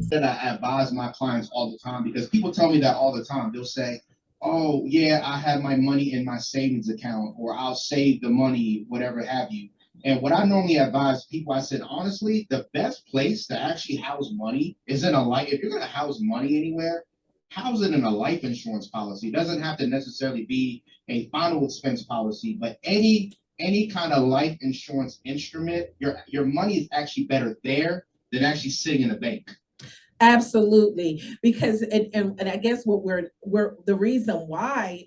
that I advise my clients all the time because people tell me that all the time. They'll say, "Oh, yeah, I have my money in my savings account, or I'll save the money, whatever have you." And what I normally advise people, I said, honestly, the best place to actually house money is in a life. If you're going to house money anywhere, house it in a life insurance policy. It doesn't have to necessarily be a final expense policy, but any kind of life insurance instrument, your money is actually better there than actually sitting in a bank. Absolutely, because and I guess what we're the reason why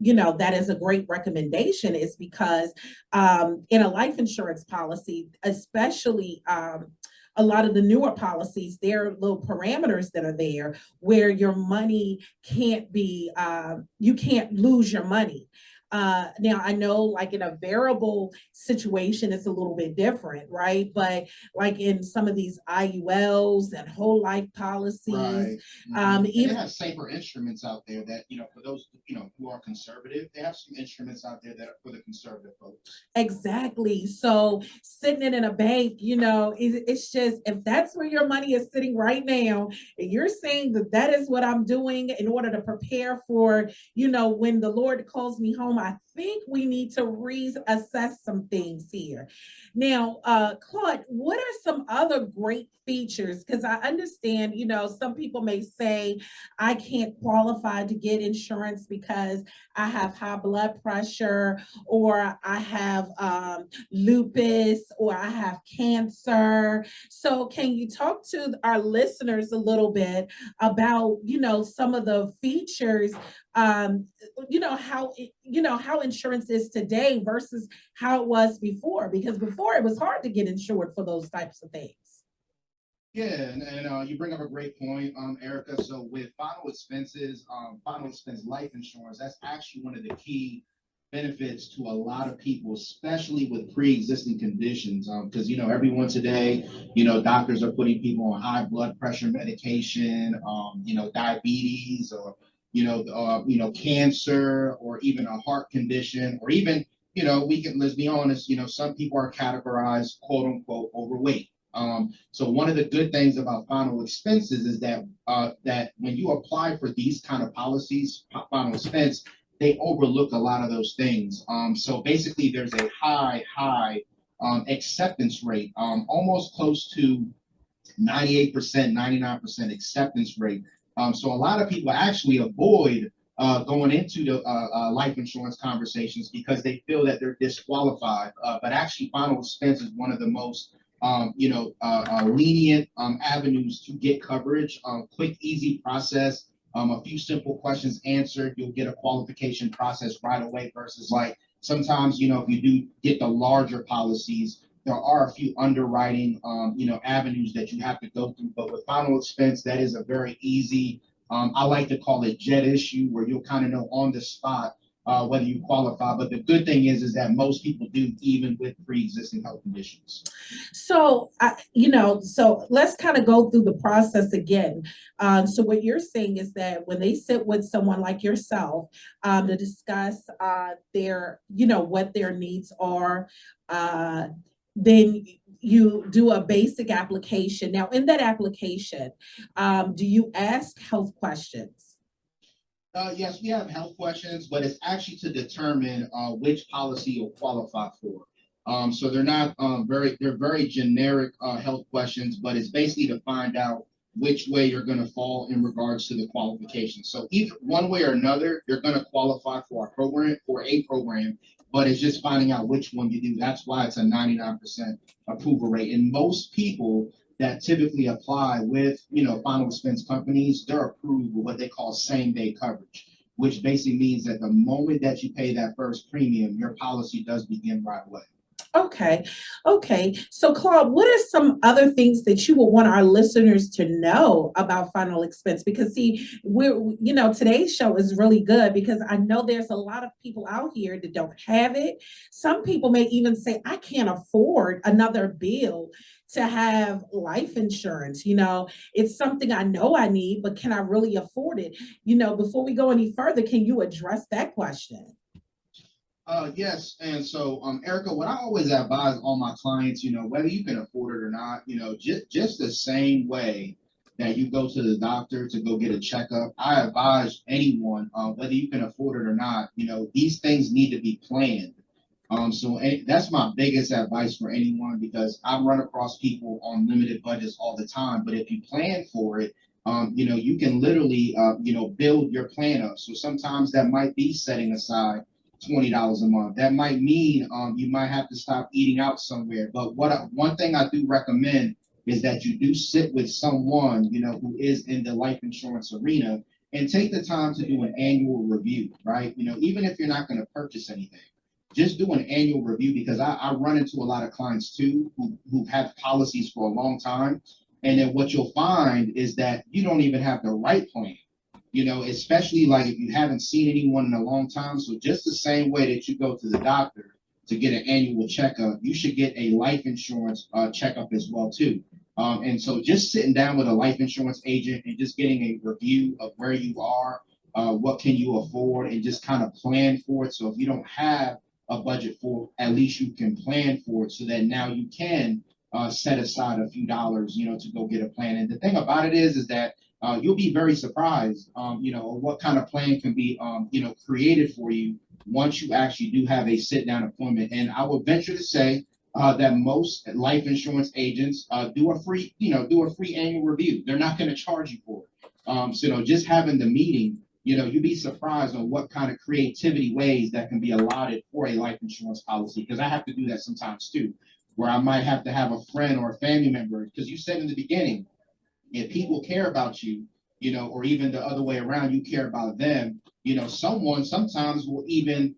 that is a great recommendation is because in a life insurance policy, especially a lot of the newer policies, there are little parameters that are there where your money can't be you can't lose your money. Now I know like in a variable situation it's a little bit different, right? But like in some of these IULs and whole life policies, Right. And they even have safer instruments out there that, for those, who are conservative, they have some instruments out there that are for the conservative folks. exactly. So sitting it in a bank, it's just if that's where your money is sitting right now, and you're saying that that is what I'm doing in order to prepare for, when the Lord calls me home, I think we need to reassess some things here. Now, Claude, what are some other great features? Because I understand, some people may say, I can't qualify to get insurance because I have high blood pressure, or I have lupus, or I have cancer. So, can you talk to our listeners a little bit about, some of the features, um, how insurance is today versus how it was before? Because before it was hard to get insured for those types of things. Yeah, and you bring up a great point, Erica. So with final expense life insurance, that's actually one of the key benefits to a lot of people, especially with pre-existing conditions. Because everyone today, doctors are putting people on high blood pressure medication, diabetes, or cancer, or even a heart condition, or even let's be honest, some people are categorized quote unquote overweight. So one of the good things about final expenses is that when you apply for these kind of policies, final expense, they overlook a lot of those things. So basically, there's a high acceptance rate, almost close to 98%, 99% acceptance rate. So a lot of people actually avoid going into the life insurance conversations because they feel that they're disqualified. But actually, final expense is one of the most lenient avenues to get coverage. Quick, easy process. A few simple questions answered, you'll get a qualification process right away. Versus like sometimes, if you do get the larger policies, there are a few underwriting, avenues that you have to go through. But with final expense, that is a very easy. I like to call it jet issue, where you'll kind of know on the spot whether you qualify. But the good thing is that most people do, even with pre-existing health conditions. So, so let's kind of go through the process again. So, what you're saying is that when they sit with someone like yourself to discuss what their needs are, uh, then you do a basic application. Now, in that application, do you ask health questions? Yes, we have health questions, but it's actually to determine which policy you'll qualify for. So they're not they're very generic health questions, but it's basically to find out which way you're going to fall in regards to the qualification. So either one way or another, you're going to qualify for a program, but it's just finding out which one you do. That's why it's a 99% approval rate. And most people that typically apply with final expense companies, they're approved with what they call same day coverage, which basically means that the moment that you pay that first premium, your policy does begin right away. Okay. Okay. So, Claude, what are some other things that you would want our listeners to know about final expense? Because, see, today's show is really good because I know there's a lot of people out here that don't have it. Some people may even say, I can't afford another bill to have life insurance. It's something I know I need, but can I really afford it? Before we go any further, can you address that question? Yes, and so, Erica, what I always advise all my clients, whether you can afford it or not, just the same way that you go to the doctor to go get a checkup, I advise anyone, whether you can afford it or not, these things need to be planned. So that's my biggest advice for anyone because I run across people on limited budgets all the time. But if you plan for it, you can literally, build your plan up. So sometimes that might be setting aside $20 a month. That might mean you might have to stop eating out somewhere. But one thing I do recommend is that you do sit with someone, who is in the life insurance arena and take the time to do an annual review, right? Even if you're not going to purchase anything, just do an annual review because I run into a lot of clients too who have policies for a long time. And then what you'll find is that you don't even have the right plan, especially like if you haven't seen anyone in a long time. So just the same way that you go to the doctor to get an annual checkup, you should get a life insurance checkup as well too. And so just sitting down with a life insurance agent and just getting a review of where you are, what can you afford, and just kind of plan for it. So if you don't have a budget for, at least you can plan for it so that now you can set aside a few dollars, to go get a plan. And the thing about it is that you'll be very surprised, what kind of plan can be, created for you once you actually do have a sit down appointment. And I would venture to say that most life insurance agents do a free annual review. They're not going to charge you for it. So, just having the meeting, you'd be surprised on what kind of creativity ways that can be allotted for a life insurance policy. Because I have to do that sometimes too, where I might have to have a friend or a family member. Because you said in the beginning, if people care about you, or even the other way around, you care about them, someone sometimes will even,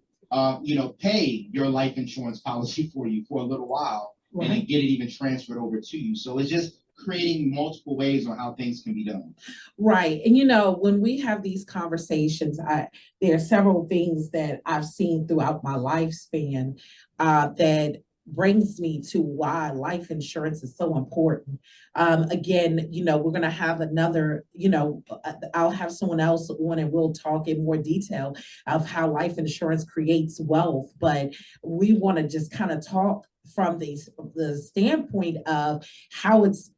pay your life insurance policy for you for a little while and then Right. get it even transferred over to you. So it's just creating multiple ways on how things can be done. Right. And when we have these conversations, there are several things that I've seen throughout my lifespan that brings me to why life insurance is so important. Again, we're going to have another, I'll have someone else on and we'll talk in more detail of how life insurance creates wealth. But we want to just kind of talk from the standpoint of how it's,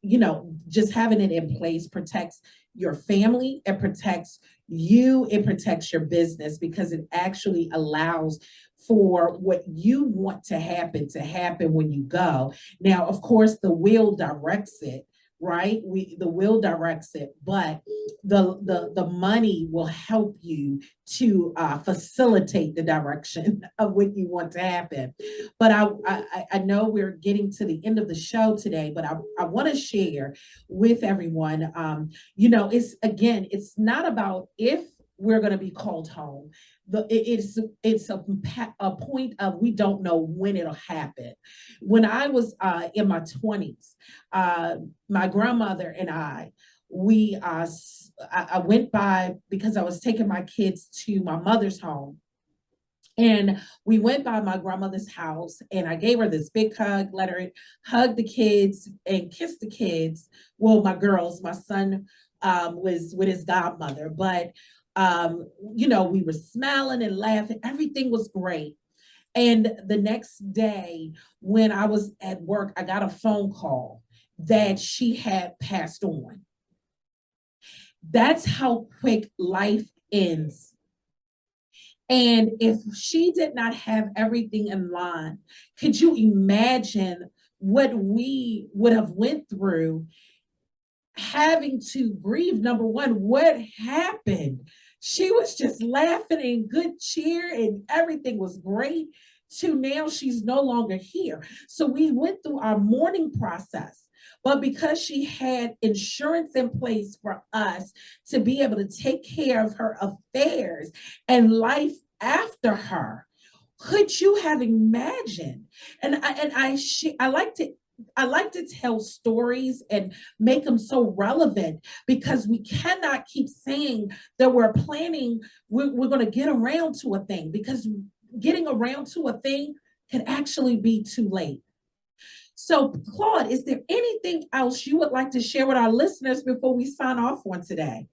just having it in place protects your family, it protects you, it protects your business because it actually allows for what you want to happen when you go. Now, of course, the will directs it, right? The will directs it, but the money will help you to facilitate the direction of what you want to happen. But I know we're getting to the end of the show today, but I want to share with everyone. It's not about if we're going to be called home. It's a point of we don't know when it'll happen. When I was in my 20s, my grandmother and I went by because I was taking my kids to my mother's home. And we went by my grandmother's house and I gave her this big hug, let her hug the kids and kiss the kids. Well, my girls, my son was with his godmother, but we were smiling and laughing. Everything was great. And the next day, when I was at work, I got a phone call that she had passed on. That's how quick life ends. And if she did not have everything in line, could you imagine what we would have went through having to grieve? Number one, what happened? She was just laughing and good cheer and everything was great to now she's no longer here. So we went through our mourning process. But because she had insurance in place for us to be able to take care of her affairs and life after her, could you have imagined? I like to tell stories and make them so relevant because we cannot keep saying that we're going to get around to a thing because getting around to a thing can actually be too late. So, Claude, is there anything else you would like to share with our listeners before we sign off on today?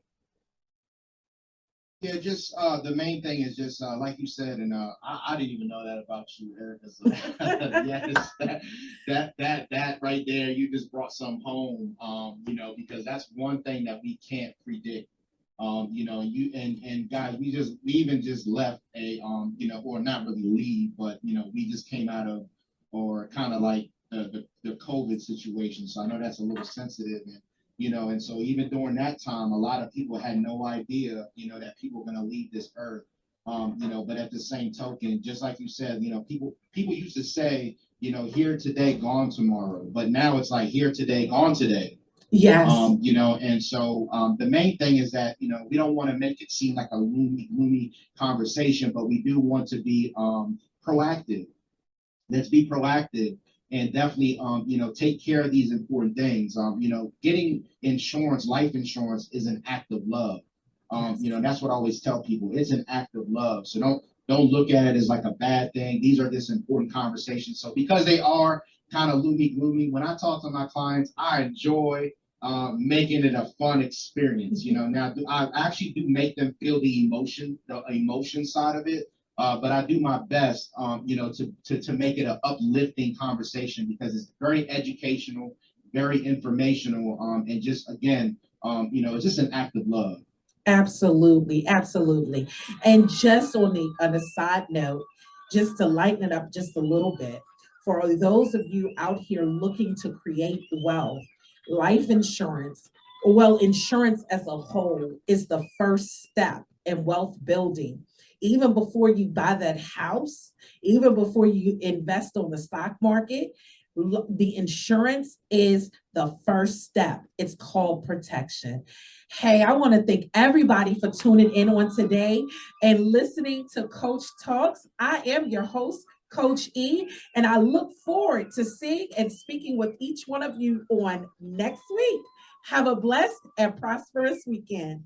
Yeah, just the main thing is just like you said, and I didn't even know that about you, Erica. So yes, that right there, you just brought some home. Because that's one thing that we can't predict. And guys, we even just left a or not really leave, but we just came out of or kind of like the COVID situation. So I know that's a little sensitive, and so even during that time, a lot of people had no idea, that people were going to leave this earth. But at the same token, just like you said, people used to say, here today, gone tomorrow, but now it's like here today, gone today. Yes. And so the main thing is that, we don't want to make it seem like a gloomy conversation, but we do want to be proactive. Let's be proactive and definitely take care of these important things. Getting insurance, life insurance is an act of love. That's what I always tell people. It's an act of love. So don't look at it as like a bad thing. These are just important conversations. So because they are kind of gloomy, when I talk to my clients, I enjoy making it a fun experience. Now I actually do make them feel the emotion side of it. But I do my best, to make it an uplifting conversation because it's very educational, very informational, and just again, it's just an act of love. Absolutely, absolutely. And just on a side note, just to lighten it up just a little bit, for those of you out here looking to create wealth, life insurance, well, insurance as a whole is the first step in wealth building. Even before you buy that house, even before you invest on the stock market, the insurance is the first step. It's called protection. Hey, I want to thank everybody for tuning in on today and listening to Coach Talks. I am your host, Coach E, and I look forward to seeing and speaking with each one of you on next week. Have a blessed and prosperous weekend.